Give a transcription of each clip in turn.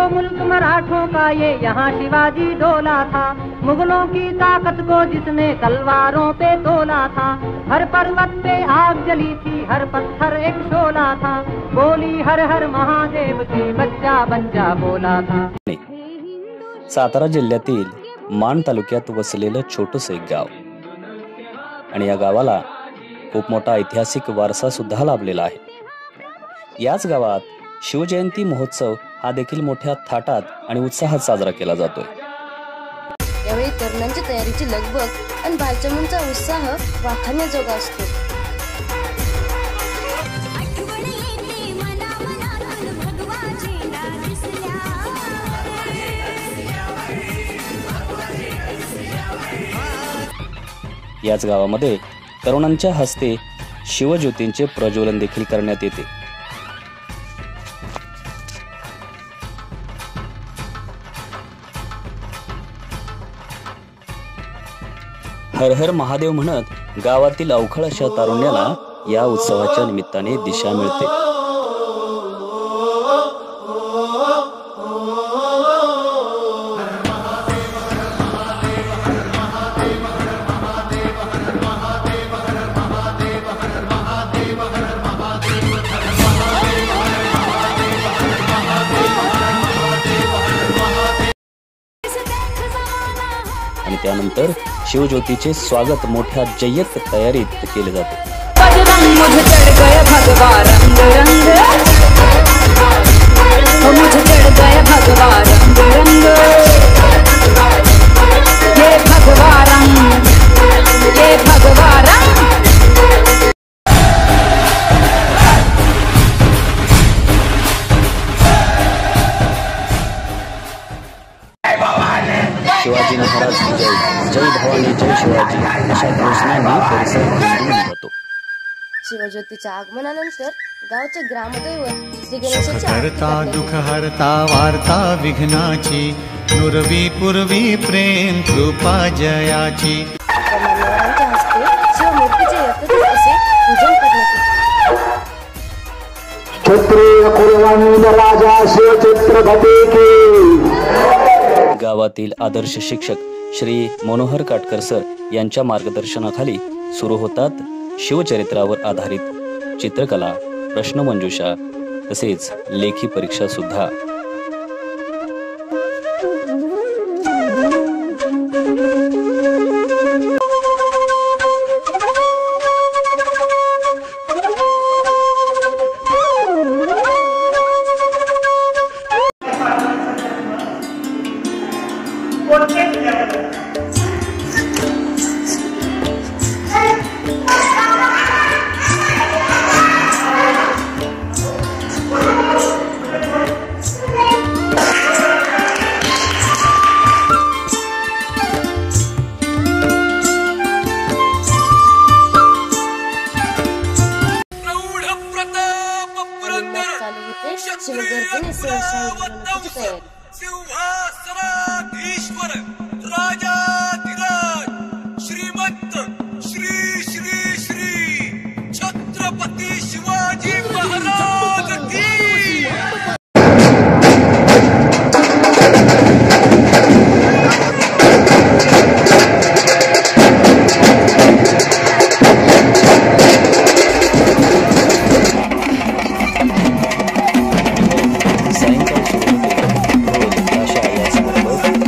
मुल्क मराठों का ये यहाँ शिवाजी डोला था। मुगलों की ताकत को जिसने तलवारों पे तोला था। हर पर्वत पे आग जली थी, हर पत्थर एक शोला था। बोली हर हर महादेव की बच्चा बच्चा बोला था। सातारा जिल्ह्यातील माण तालुक्यात वसलेलं छोटंसं एक गाव आणि या गावाला खूप मोठा ऐतिहासिक वारसा सुद्धा लाभलेला आहे। याच गावात शिवजयंती महोत्सव हा देखील मोठ्या थाटात आणि उत्साहात साजरा केला जातोय। यावेळी तरुणांच्या तयारीची लगबग आणि भाईचारांचा उत्साह वाखाणण्याजोगा असतो। याच गावामध्ये तरुणांच्या हस्ते शिवज्योतींचे प्रज्वलन देखील करण्यात येते। हर हर महादेव म्हणत गावातील अवखळ अशा तारुण्याला या उत्सवाच्या निमित्ताने दिशा मिळते। आणि त्यानंतर शिवज्योतीचे स्वागत मोठ्या जय्यत तयारीत केले जाते। शिवाजी महाराज की जय, जय भवानी जय शिवाजी अशा घोषणांनी परिसर गुंजून जातो। शिवज्योतीच्या आगमनानंतर गावचे ग्रामदैवत श्री गणेशाची करता दुख हरता वार्ता विघ्नाची, नुरवी पूर्वी प्रेम कृपा जयाची। मान्यवरांच्या हस्ते शिवमूर्तीचे यथोचित असे पूजन करण्यात येते। क्षत्रिय कुर्वाणीन राजा शिवछत्रपती की। गावातील आदर्श शिक्षक श्री मनोहर काटकर सर यांच्या मार्गदर्शनाखाली सुरू होतात शिवचरित्रावर आधारित चित्रकला, प्रश्नमंजुषा तसेच लेखी परीक्षा सुद्धा। शिवगर्जने सहशाही तयारी। सिंहासनाधीश्वर राजाधिराज श्रीमंत श्री श्री श्री छत्रपती शिवाजी महाराज की।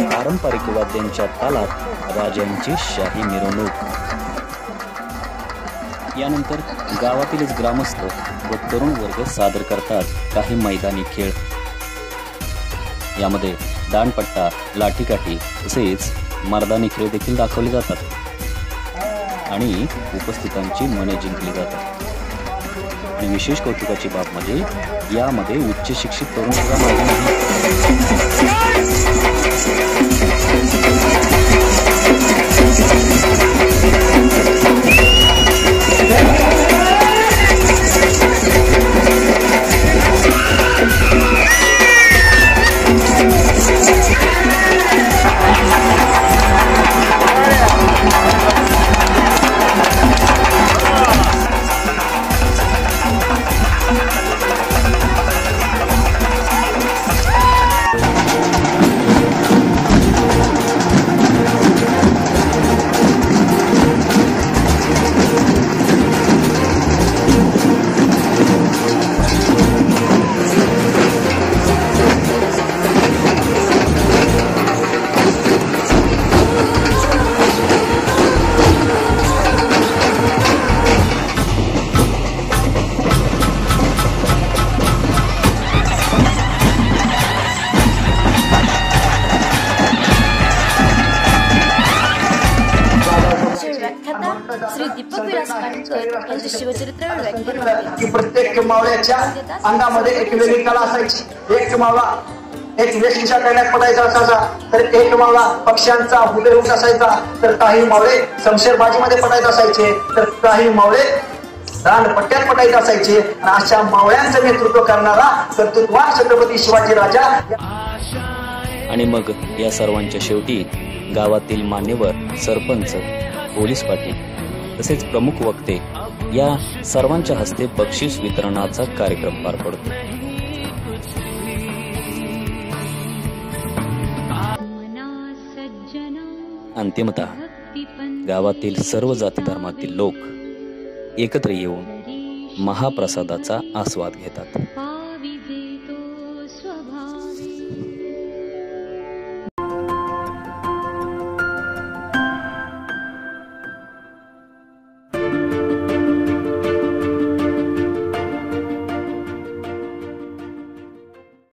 पारंपरिक वाद्यांच्या तालात राजांची शाही मिरवणूक। यानंतर गावातीलच ग्रामस्थ व तरुण वर्ग सादर करतात काही मैदानी खेळ। यामध्ये दांडपट्टा, लाठीकाठी तसेच मर्दानी खेळ देखील दाखवले जातात आणि उपस्थितांची मने जिंकली जातात। आणि विशेष कौतुकाची बाब म्हणजे यामध्ये उच्च शिक्षित तरुण वर्ग मागे नाही। दीपक विलास पाटकर यांचे शिवचरित्रावर व्याख्यान मांडले. की प्रत्येक मावळ्याच्या अंगामध्ये एक वेगळी कला असायची. एक मावळा एक वेशभूषा करण्यात पडायचा असायचा, तर एक मावळा पक्ष्यांचा हुबेहूब असायचा, तर काही मावळे शमशेरबाजीमध्ये पडायचे असायचे, तर काही मावळे दांडपट्ट्यात पडायचे असायचे. आणि अशा मावळ्यांचं नेतृत्व करणारा कर्तृत्वान छत्रपती शिवाजी राजा. आणि मग या सर्वांच्या शेवटी गावातील मान्यवर, सरपंच, पोलीस पाटील तसेच प्रमुख वक्ते या सर्वांच्या हस्ते बक्षीस वितरणाचा कार्यक्रम पार पडतो. अंतिमतः गावातील सर्व जाती धर्मातील लोक एकत्र येऊन महाप्रसादाचा आस्वाद घेतात.